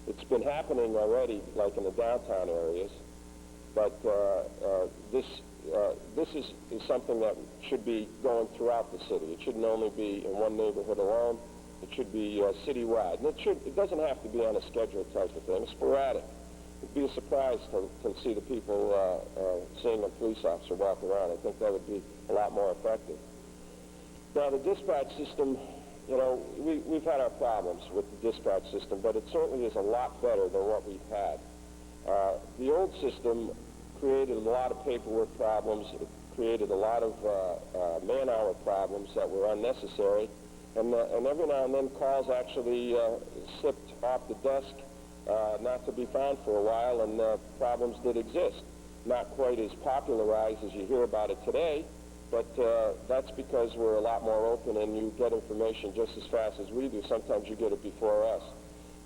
It's been happening already, like in the downtown areas, but this is something that should be going throughout the city. It shouldn't only be in one neighborhood alone. It should be citywide. And it doesn't have to be on a schedule type of thing. It's sporadic. It'd be a surprise to see the people seeing a police officer walk around. I think that would be a lot more effective. Now, the dispatch system, you know, we've had our problems with the dispatch system, but it certainly is a lot better than what we've had. The old system created a lot of paperwork problems. It created a lot of man-hour problems that were unnecessary. And every now and then calls actually slipped off the desk, not to be found for a while, and problems did exist. Not quite as popularized as you hear about it today, but that's because we're a lot more open and you get information just as fast as we do. Sometimes you get it before us.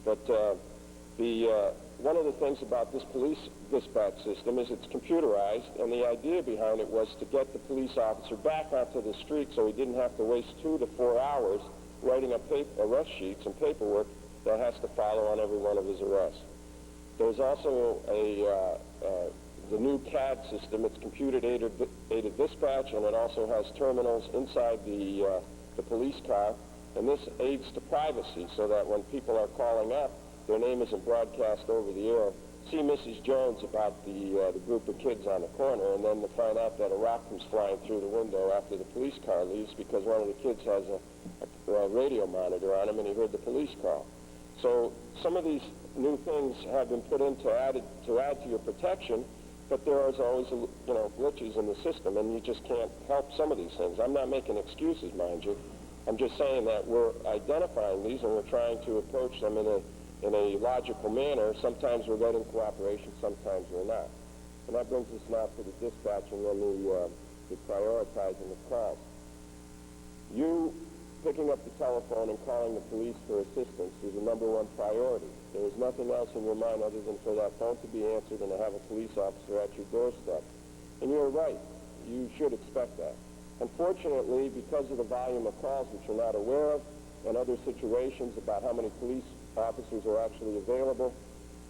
But one of the things about this police dispatch system is it's computerized, and the idea behind it was to get the police officer back onto the street so he didn't have to waste 2 to 4 hours writing up arrest sheets and paperwork that has to follow on every one of his arrests. There's also the new CAD system. It's computer-aided dispatch, and it also has terminals inside the police car, and this aids to privacy so that when people are calling up, their name isn't broadcast over the air. See Mrs. Jones about the group of kids on the corner, and then to find out that a rock comes flying through the window after the police car leaves because one of the kids has a radio monitor on him and he heard the police call. So some of these new things have been put in to add to your protection, but there is always, glitches in the system, and you just can't help some of these things. I'm not making excuses, mind you. I'm just saying that we're identifying these and we're trying to approach them in a logical manner. Sometimes we're getting cooperation, sometimes we're not. And that brings us now to the dispatching and the prioritizing of calls. You picking up the telephone and calling the police for assistance is the #1 priority. There is nothing else in your mind other than for that phone to be answered and to have a police officer at your doorstep. And you're right. You should expect that. Unfortunately, because of the volume of calls which you're not aware of and other situations about how many police officers are actually available,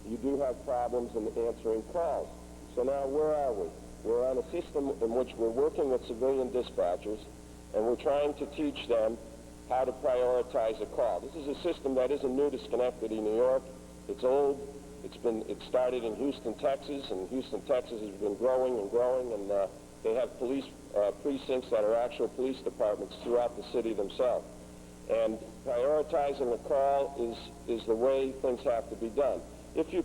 you do have problems in answering calls. So now where are we? We're on a system in which we're working with civilian dispatchers, and we're trying to teach them how to prioritize a call. This is a system that isn't new to Schenectady, New York. It's old. It started in Houston, Texas, and Houston, Texas has been growing and growing, and they have police precincts that are actual police departments throughout the city themselves. And prioritizing a call is the way things have to be done. If you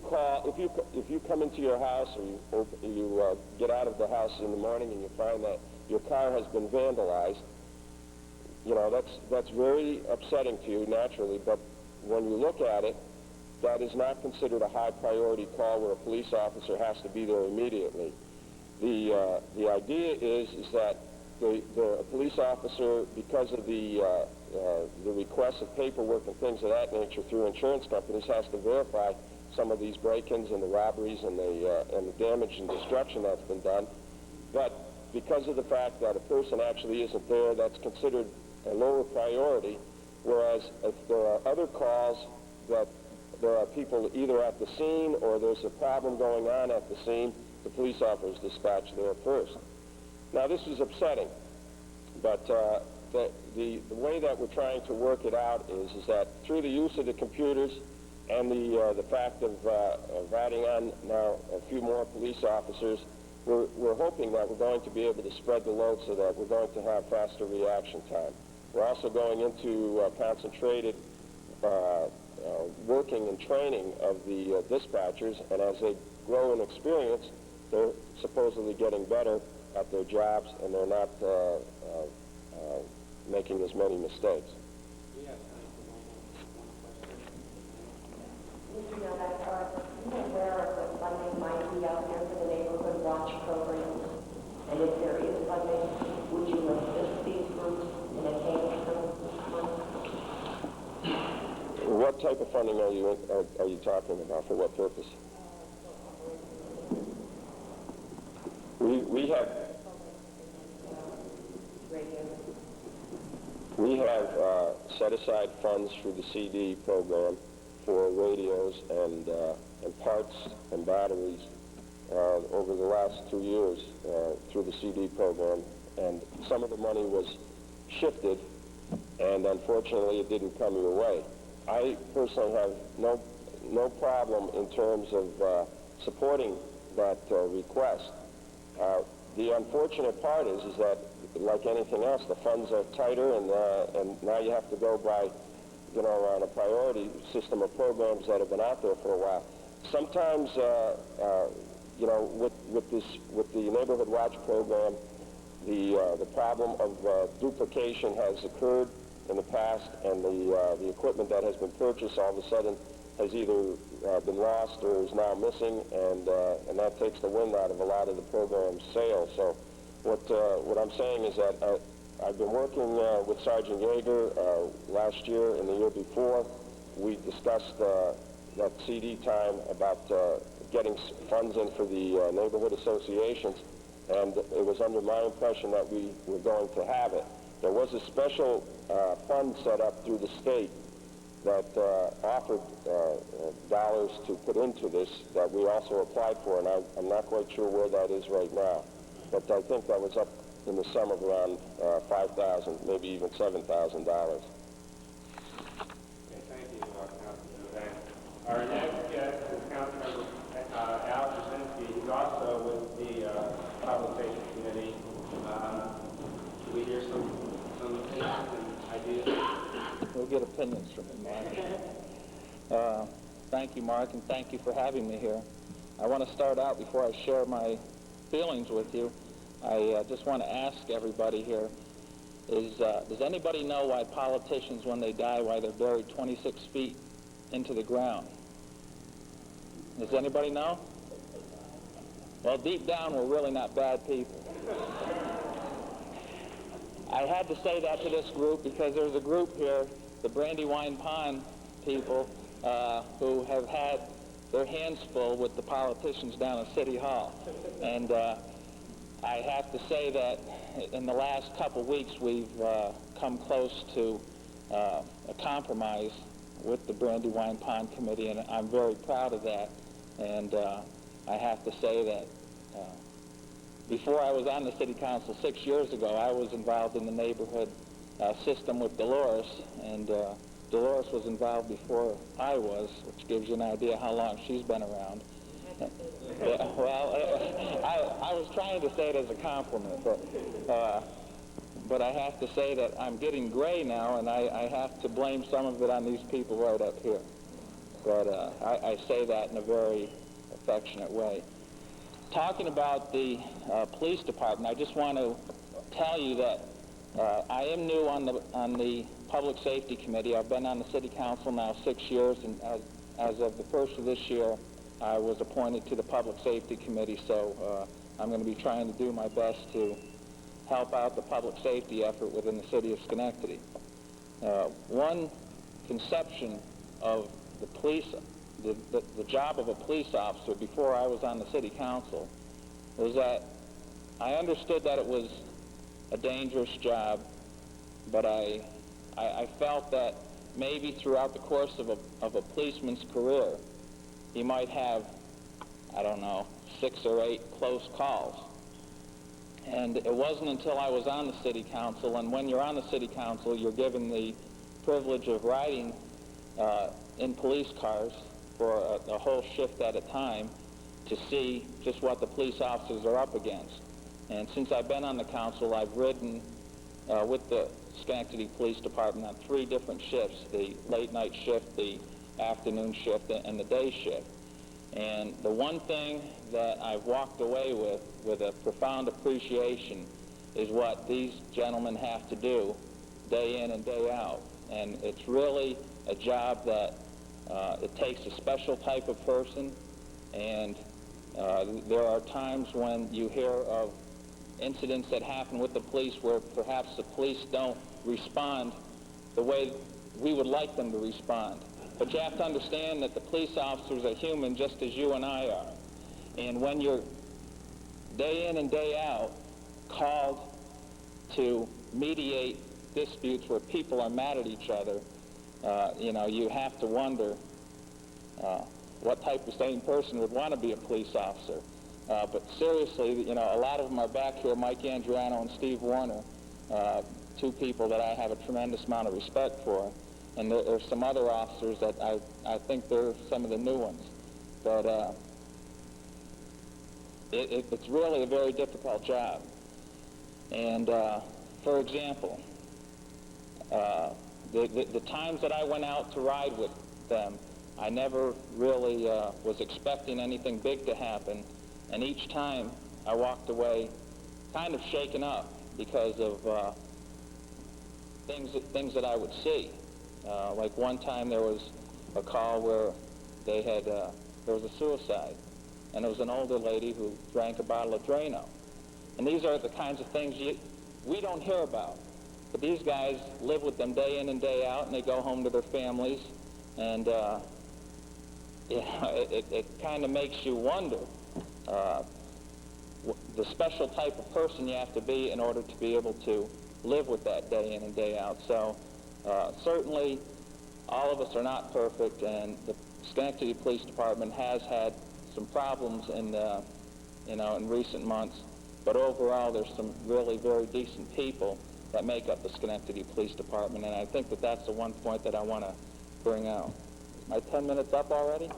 come into your house or you get out of the house in the morning and you find that your car has been vandalized, that's very upsetting to you naturally, but when you look at it, that is not considered a high priority call where a police officer has to be there immediately. The idea is that the police officer, because of the requests of paperwork and things of that nature through insurance companies, has to verify some of these break-ins and the robberies and the damage and destruction that's been done. But because of the fact that a person actually isn't there, that's considered a lower priority, whereas if there are other calls that there are people either at the scene or there's a problem going on at the scene, the police officer is dispatched there first. Now, this is upsetting, but the way that we're trying to work it out is that through the use of the computers and the fact of adding on now a few more police officers, we're hoping that we're going to be able to spread the load so that we're going to have faster reaction time. We're also going into concentrated working and training of the dispatchers, and as they grow in experience, they're supposedly getting better at their jobs, and they're not making as many mistakes. We have time for one question. Mr. Nowak, are you aware of what funding might be out there for the neighborhood watch programs? And if there is funding, would you assist these groups in attaining some money? What type of funding are you talking about? For what purpose? We have set aside funds through the CD program for radios and parts and batteries over the last 2 years through the CD program, and some of the money was shifted, and unfortunately it didn't come your way. I personally have no problem in terms of supporting that request. The unfortunate part is that, like anything else, the funds are tighter, and now you have to go by, on a priority system of programs that have been out there for a while. Sometimes, with the Neighborhood Watch program, the problem of duplication has occurred in the past, and the equipment that has been purchased all of a sudden has either been lost or is now missing, and that takes the wind out of a lot of the program's sales. So what I'm saying is that I've been working with Sergeant Yager last year and the year before. We discussed that CD time about getting funds in for the neighborhood associations, and it was under my impression that we were going to have it. There was a special fund set up through the state that offered dollars to put into this that we also applied for, and I'm not quite sure where that is right now. But I think that was up in the sum of around $5,000, maybe even $7,000. Okay, thank you, Councilman Nowak. Our next guest is Councilman Al Jurcynski. He's also with the Public Safety Committee. Do we hear some opinions and ideas? We'll get opinions from him, Mark. Thank you, Mark, and thank you for having me here. I want to start out, before I share my feelings with you, I just want to ask everybody here, does anybody know why politicians, when they die, why they're buried 26 feet into the ground? Does anybody know? Well, deep down, we're really not bad people. I had to say that to this group because there's a group here, the Brandywine Pond people, who have had their hands full with the politicians down at City Hall. And I have to say that in the last couple weeks we've come close to a compromise with the Brandywine Pond Committee, and I'm very proud of that. And I have to say that before I was on the City Council 6 years ago, I was involved in the neighborhood system with Dolores, and Dolores was involved before I was, which gives you an idea how long she's been around. Well, I was trying to say it as a compliment, but I have to say that I'm getting gray now, and I have to blame some of it on these people right up here. But I say that in a very affectionate way. Talking about the police department, I just want to tell you that I am new on the Public Safety Committee. I've been on the City Council now 6 years, and as of the first of this year, I was appointed to the Public Safety Committee, so I'm going to be trying to do my best to help out the public safety effort within the city of Schenectady. One conception of the police, the job of a police officer before I was on the City Council was that I understood that it was a dangerous job, but I felt that maybe throughout the course of a policeman's career, he might have, I don't know, 6 or 8 close calls. And it wasn't until I was on the City Council, and when you're on the City Council, you're given the privilege of riding in police cars for a whole shift at a time to see just what the police officers are up against. And since I've been on the council, I've ridden with the Schenectady Police Department on 3 different shifts, the late night shift, the afternoon shift, and the day shift. And the one thing that I've walked away with a profound appreciation is what these gentlemen have to do day in and day out. And it's really a job that it takes a special type of person, and there are times when you hear of incidents that happen with the police where perhaps the police don't respond the way we would like them to respond. But you have to understand that the police officers are human just as you and I are. And when you're day in and day out called to mediate disputes where people are mad at each other, you have to wonder What type of sane person would want to be a police officer? But seriously, you know, a lot of them are back here, Mike Andriano and Steve Warner, two people that I have a tremendous amount of respect for. And there's some other officers that I think they're some of the new ones. But it's really a very difficult job. And for example, the times that I went out to ride with them, I never really was expecting anything big to happen. And each time I walked away kind of shaken up because of things that I would see. Like one time there was a call where they had, there was a suicide, and it was an older lady who drank a bottle of Drano. And these are the kinds of things we don't hear about. But these guys live with them day in and day out, and they go home to their families, and it kind of makes you wonder the special type of person you have to be in order to be able to live with that day in and day out. So certainly all of us are not perfect, and the Schenectady Police Department has had some problems in recent months, but overall there's some really very decent people that make up the Schenectady Police Department, and I think that that's the one point that I want to bring out. Is my 10 minutes up already?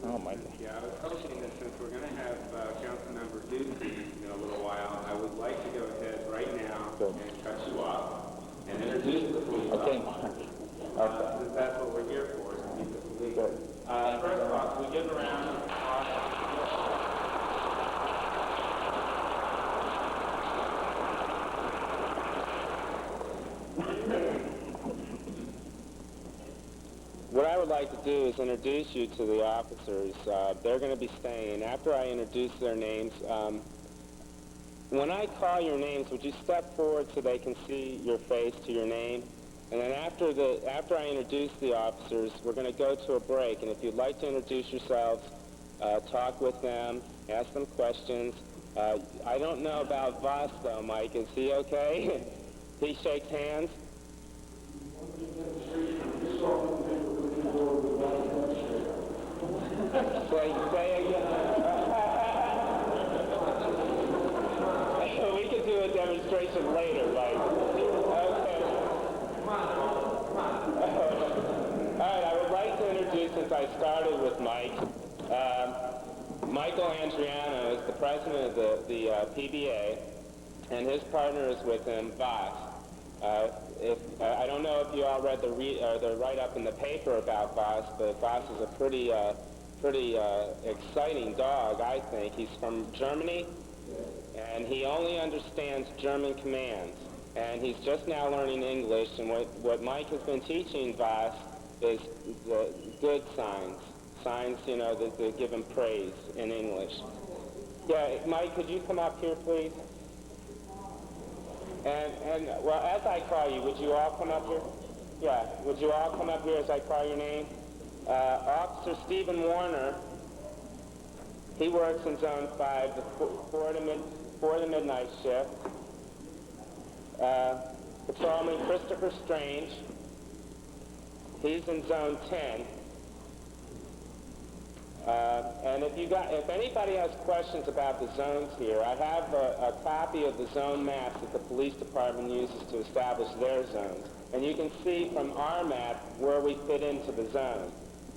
Oh my God. Yeah, I was hoping that since we're going to have Councilmember Duci in a little while, I would like to go ahead right now and cut you off and introduce the police officer. Since that's what we're here for, is to keep the police. First of all, can we give a round of applause? What I would like to do is introduce you to the officers. They're going to be staying. After I introduce their names, when I call your names, would you step forward so they can see your face to your name? And then after I introduce the officers, we're going to go to a break. And if you'd like to introduce yourselves, talk with them, ask them questions. I don't know about Voss, though, Mike. Is he okay? He shakes hands? Say again. We can do a demonstration later, Mike. Okay. All right, I would like to introduce, since I started with Mike, Michael Andriano is the president of the PBA, and his partner is with him, Voss. I don't know if you all read the write-up in the paper about Voss, but Voss is a pretty exciting dog, I think. He's from Germany, and he only understands German commands. And he's just now learning English, and what Mike has been teaching Voss is the good signs. Signs, you know, that give him praise in English. Yeah, Mike, could you come up here, please? And well, as I call you, would you all come up here? Yeah, would you all come up here as I call your name? Officer Stephen Warner, he works in Zone 5, for the midnight shift. Patrolman Christopher Strange, he's in Zone 10. And if anybody has questions about the zones here, I have a copy of the zone maps that the police department uses to establish their zones. And you can see from our map where we fit into the zone.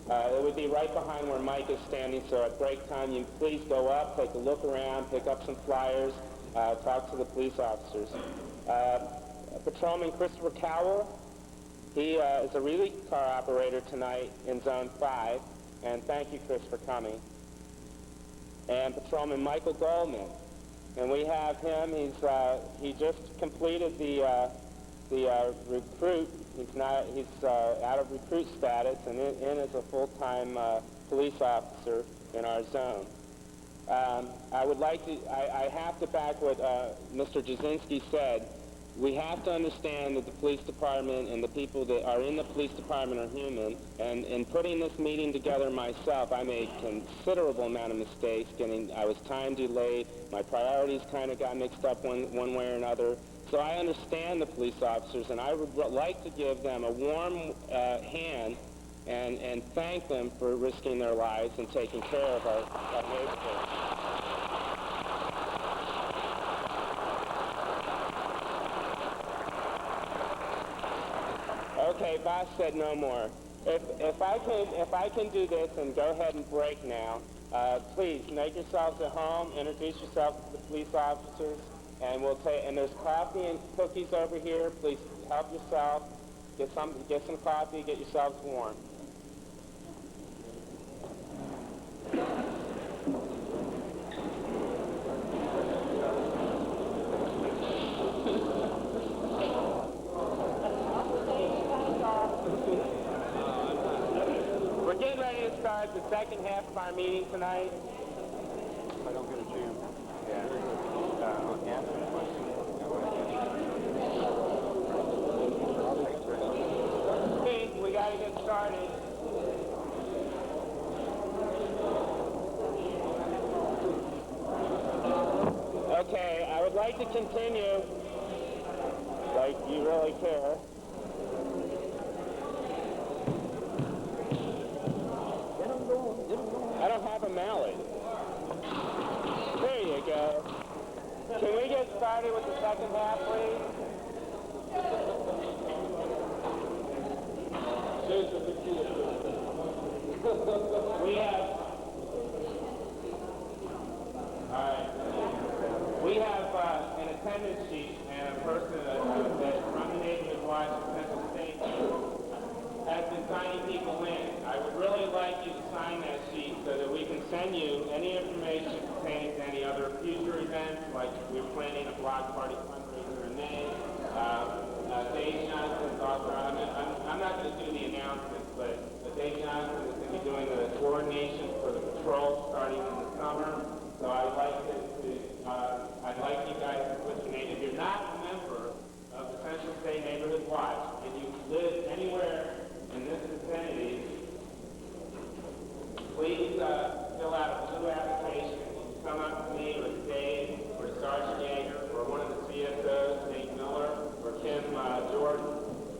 It would be right behind where Mike is standing, so at break time, you please go up, take a look around, pick up some flyers, talk to the police officers. Patrolman Christopher Cowell, he is a relief car operator tonight in Zone 5, and thank you, Chris, for coming. And Patrolman Michael Goldman, and we have him. He just completed the recruit. He's out of recruit status and in as a full-time police officer in our zone. I would like to, I have to back what Mr. Jurcynski said. We have to understand that the police department and the people that are in the police department are human. And in putting this meeting together myself, I made considerable amount of mistakes. I was time delayed. My priorities kind of got mixed up one way or another. So I understand the police officers, and I would like to give them a warm hand and thank them for risking their lives and taking care of our neighborhood. Okay, boss said no more. If I can do this and go ahead and break now, please make yourselves at home, introduce yourselves to the police officers, and there's coffee and cookies over here. Please help yourself. Get some coffee, get yourselves warm. We're getting ready to start the second half of our meeting tonight. I don't get a chance. We got to get started. Okay, I would like to continue, like you really care. I don't have a mallet. There you go. Can we get started with the second half, please? We have an attendance sheet and a person that from the neighborhood watch Central State has been signing people in. I would really like you to sign that sheet so that we can send you any information pertaining to any other future events, like we're planning a block party fundraiser in May. Dave Johnson's also, I'm not going to do the announcements, but Dave Johnson is going to be doing the coordination for the patrol starting in the summer. So I'd like you guys to put your name. If you're not a member of the Central State Neighborhood Watch and you live anywhere in this vicinity, please fill out a blue application. You can come up to me or to Dave or to Sergeant Yager or one of the CSOs, Nate Miller or Kim Jordan,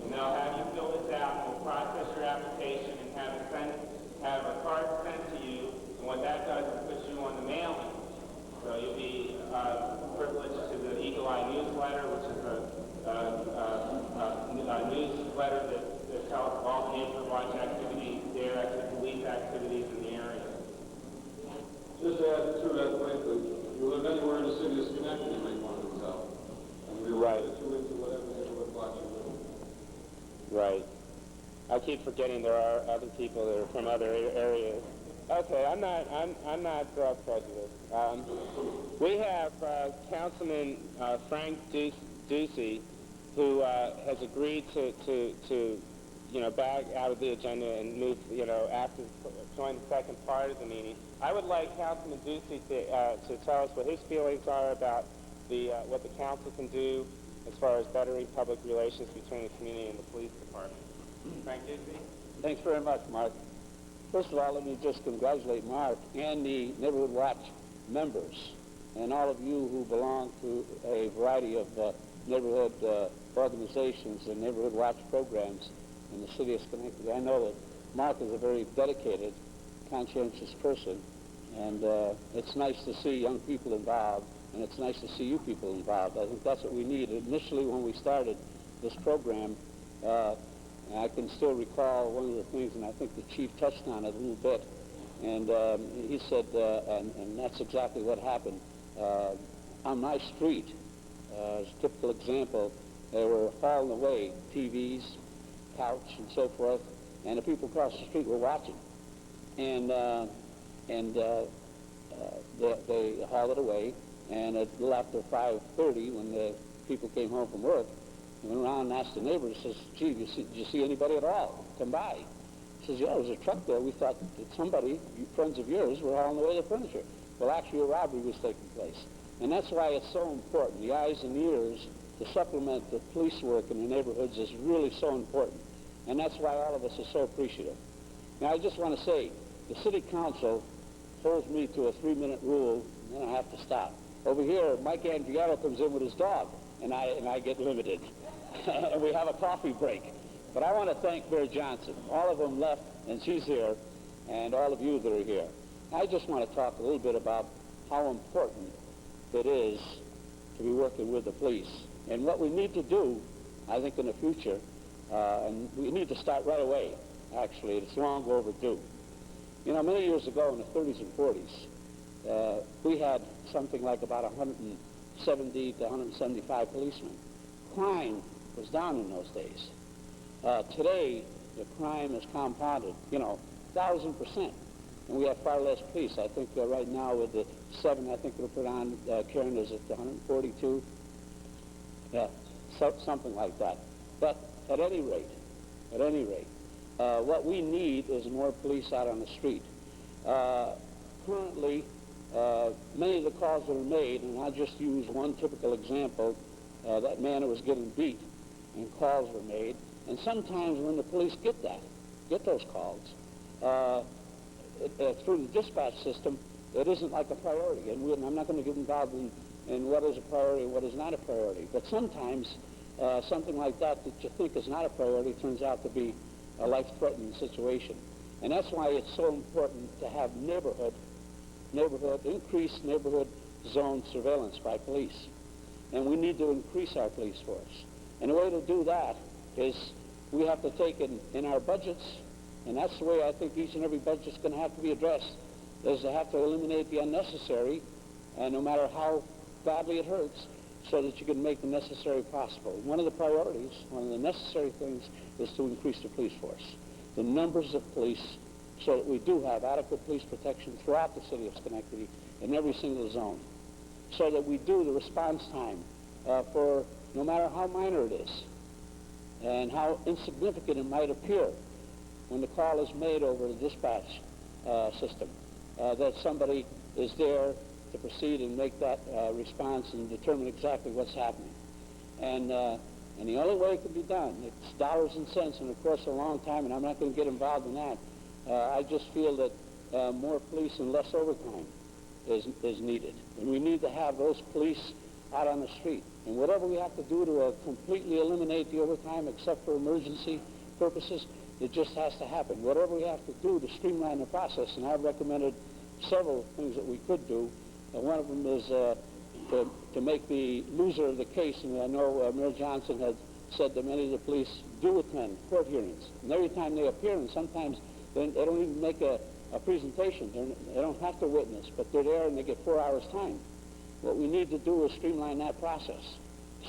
and they'll have you fill this out. We'll process your application and have a card sent to you. And what that does is puts you on the mailing. So you'll be privileged to the Eagle Eye newsletter, which is a newsletter that tells all the neighborhood watch activities, their police activities in the area. Just to add to that quickly, you live anywhere in the city of Schenectady, you make one of those out. And we will Right. put you into whatever neighborhood watch you live in. Right. I keep forgetting there are other people that are from other areas. Okay, I'm not prejudiced. We have Councilman Frank Duci, who has agreed to back out of the agenda and move, after join the second part of the meeting. I would like Councilman Duci to tell us what his feelings are about what the council can do as far as bettering public relations between the community and the police department. Frank Duci? Thanks very much, Mark. First of all, let me just congratulate Mark and the Neighborhood Watch members and all of you who belong to a variety of neighborhood organizations and Neighborhood Watch programs in the city of Schenectady. I know that Mark is a very dedicated, conscientious person, and it's nice to see young people involved, and it's nice to see you people involved. I think that's what we need. Initially, when we started this program, I can still recall one of the things, and I think the chief touched on it a little bit, and he said, and that's exactly what happened. On my street, as a typical example, they were falling away, TVs, couch, and so forth, and the people across the street were watching. And they hauled it away, and a little after 5:30, when the people came home from work, went around and asked the neighbors, says, gee, did you see anybody at all come by? He says, yeah, there was a truck there. We thought that somebody, friends of yours, were hauling away the furniture. Well, actually, a robbery was taking place. And that's why it's so important. The eyes and ears to supplement the police work in the neighborhoods is really so important. And that's why all of us are so appreciative. Now, I just want to say, the city council holds me to a 3-minute rule, and then I have to stop. Over here, Mike Andriano comes in with his dog, and I get limited. And we have a coffee break. But I want to thank Mayor Johnson. All of them left and she's here, and all of you that are here. I just want to talk a little bit about how important it is to be working with the police. And what we need to do, I think, in the future, and we need to start right away, actually. It's long overdue. You know, many years ago in the 30s and 40s, we had something like about 170 to 175 policemen. Crime was down in those days. Today, the crime is compounded, 1,000%. And we have far less police. I think right now with the 7, I think we'll put on, Karen, is it 142? Yeah, something like that. But at any rate, what we need is more police out on the street. Currently, many of the calls that are made, and I'll just use one typical example, that man who was getting beat, and calls were made. And sometimes when the police get those calls, through the dispatch system, it isn't like a priority. And I'm not going to get involved in what is a priority and what is not a priority. But sometimes something like that you think is not a priority turns out to be a life-threatening situation. And that's why it's so important to have increased neighborhood zone surveillance by police. And we need to increase our police force. And the way to do that is we have to take in our budgets, and that's the way I think each and every budget is going to have to be addressed, is to have to eliminate the unnecessary, no matter how badly it hurts, so that you can make the necessary possible. One of the priorities, one of the necessary things, is to increase the police force, the numbers of police, so that we do have adequate police protection throughout the city of Schenectady in every single zone, so that we do the response time for no matter how minor it is and how insignificant it might appear when the call is made over the dispatch system, that somebody is there to proceed and make that response and determine exactly what's happening. And the only way it can be done, it's dollars and cents, and of course a long time, and I'm not going to get involved in that. I just feel that more police and less overtime is needed. And we need to have those police out on the street. And whatever we have to do to completely eliminate the overtime except for emergency purposes, it just has to happen. Whatever we have to do to streamline the process, and I've recommended several things that we could do. One of them is to make the loser of the case, and I know Mayor Johnson has said that many of the police do attend court hearings. And every time they appear, and sometimes they don't even make a presentation. They don't have to witness, but they're there and they get 4 hours' time. What we need to do is streamline that process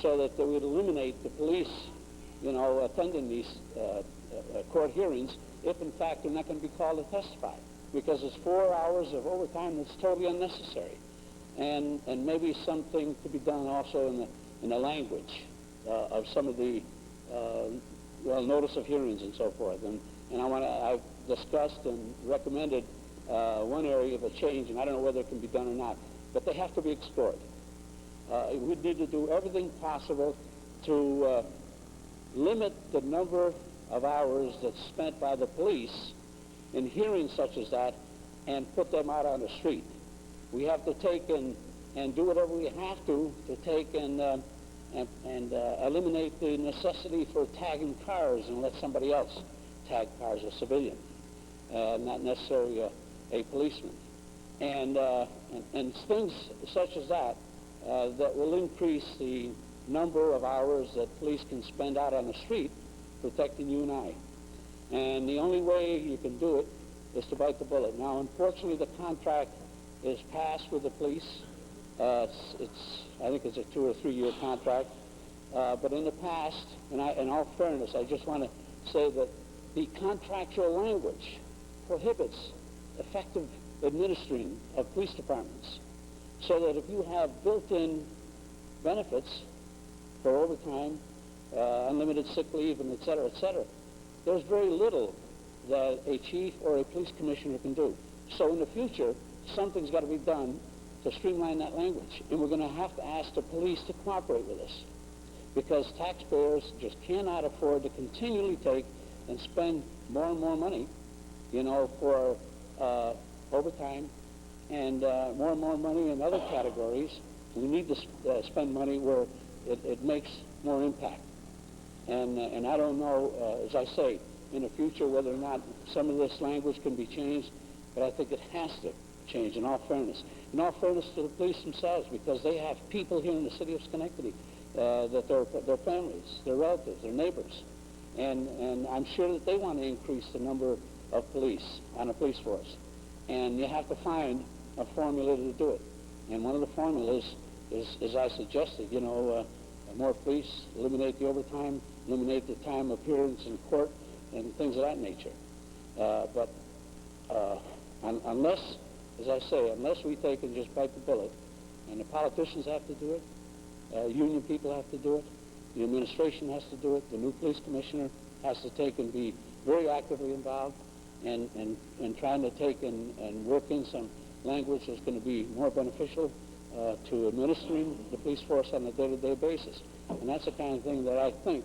so that they would eliminate the police, attending these court hearings if, in fact, they're not going to be called to testify, because it's 4 hours of overtime that's totally unnecessary. And maybe something could be done also in the language of some of the notice of hearings and so forth. And I've discussed and recommended one area of a change, and I don't know whether it can be done or not, but they have to be explored. We need to do everything possible to limit the number of hours that's spent by the police in hearings such as that and put them out on the street. We have to take and do whatever we have to take and eliminate the necessity for tagging cars and let somebody else tag cars, a civilian, not necessarily a policeman. And things such as that that will increase the number of hours that police can spend out on the street protecting you and I. And the only way you can do it is to bite the bullet. Now, unfortunately, the contract is passed with the police. I think it's a 2 or 3 year contract. But in the past, in all fairness, I just want to say that the contractual language prohibits effective administering of police departments, so that if you have built-in benefits for overtime, unlimited sick leave, and et cetera, there's very little that a chief or a police commissioner can do. So in the future, something's got to be done to streamline that language, and we're going to have to ask the police to cooperate with us, because taxpayers just cannot afford to continually take and spend more and more money, for overtime, and more and more money in other categories. We need to spend money where it makes more impact. And I don't know, as I say, in the future whether or not some of this language can be changed, but I think it has to change in all fairness. In all fairness to the police themselves, because they have people here in the city of Schenectady that their families, their relatives, their neighbors. And I'm sure that they want to increase the number of police on the police force. And you have to find a formula to do it. And one of the formulas is, as I suggested, more police, eliminate the overtime, eliminate the time appearance in court, and things of that nature. But unless, as I say, unless we take and just bite the bullet, and the politicians have to do it, union people have to do it, the administration has to do it, the new police commissioner has to take and be very actively involved and trying to take and work in some language that's going to be more beneficial to administering the police force on a day-to-day basis. And that's the kind of thing that I think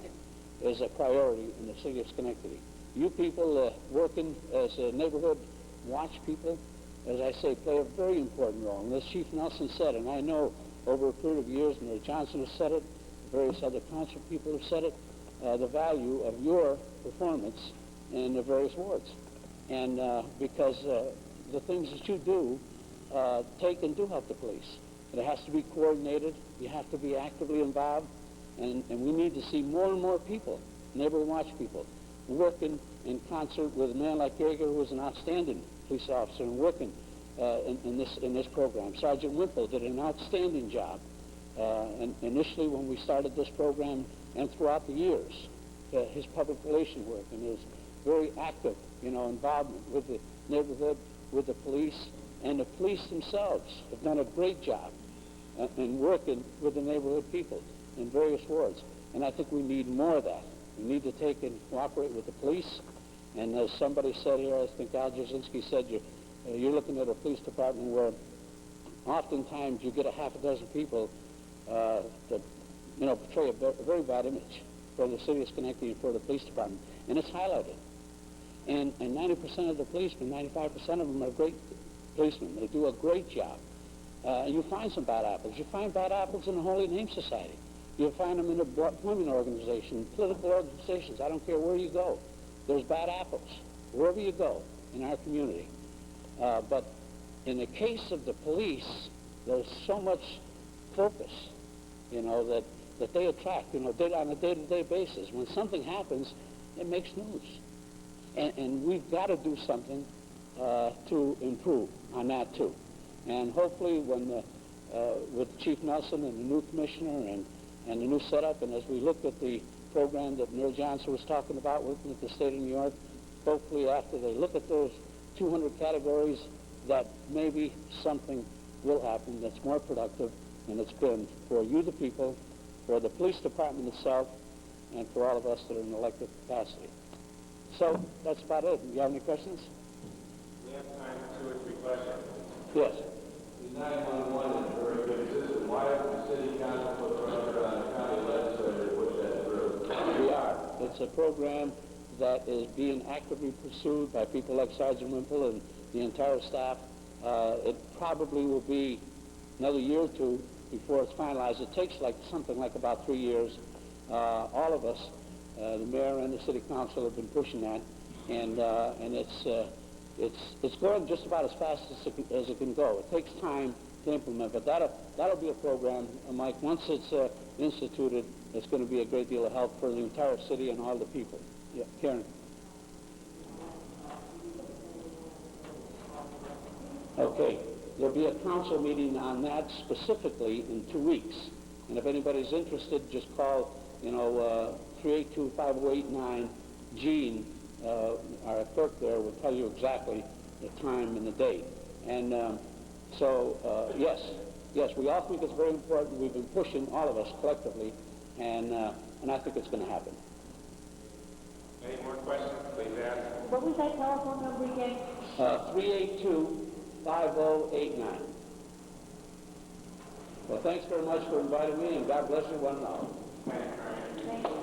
is a priority in the city of Schenectady. You people working as a neighborhood watch people, as I say, play a very important role. And as Chief Nelson said, and I know over a period of years, Mayor Johnson has said it, various other council people have said it, the value of your performance in the various wards. And because the things that you do take and do help the police. It has to be coordinated. You have to be actively involved. And we need to see more and more people, neighborhood watch people, working in concert with a man like Yager, who is an outstanding police officer, and working in this program. Sergeant Wimple did an outstanding job. And initially when we started this program and throughout the years, his public relations work and his very active, involvement with the neighborhood, with the police, and the police themselves have done a great job in working with the neighborhood people in various wards. And I think we need more of that. We need to take and cooperate with the police. And as somebody said here, I think Al Jurcynski said, you're looking at a police department where oftentimes you get a half a dozen people that, portray a very bad image for the city of Schenectady and for the police department. And it's highlighted. And 90% of the policemen, 95% of them are great policemen. They do a great job. And you find some bad apples. You find bad apples in the Holy Name Society. You'll find them in the employment organization, political organizations. I don't care where you go. There's bad apples wherever you go in our community. But in the case of the police, there's so much focus, that they attract, on a day-to-day basis. When something happens, it makes news. And we've got to do something to improve on that, too. And hopefully when with Chief Nelson and the new commissioner and the new setup, and as we look at the program that Mayor Johnson was talking about working with the state of New York, hopefully after they look at those 200 categories, that maybe something will happen that's more productive than it's been for you, the people, for the police department itself, and for all of us that are in elected capacity. So that's about it. Do you have any questions? We have time for 2 or 3 questions. Yes. The 911 is a very good system. Why hasn't the city council put pressure on the county legislature to push that through? We are. It's a program that is being actively pursued by people like Sergeant Wimple and the entire staff. It probably will be another year or 2 before it's finalized. It takes something like about 3 years. All of us, the mayor and the city council, have been pushing that, and it's going just about as fast as it can go. It takes time to implement, but that'll be a program, Mike. Once it's instituted, it's going to be a great deal of help for the entire city and all the people. Yeah, Karen. Okay, there'll be a council meeting on that specifically in 2 weeks, and if anybody's interested, just call 382-5089. Gene, our clerk there, will tell you exactly the time and the date. And yes, we all think it's very important. We've been pushing, all of us collectively, and I think it's going to happen. Any more questions? Please ask. What was that telephone number again? 382-5089. Well, thanks very much for inviting me, and God bless you one and all. Thank you. Thank you.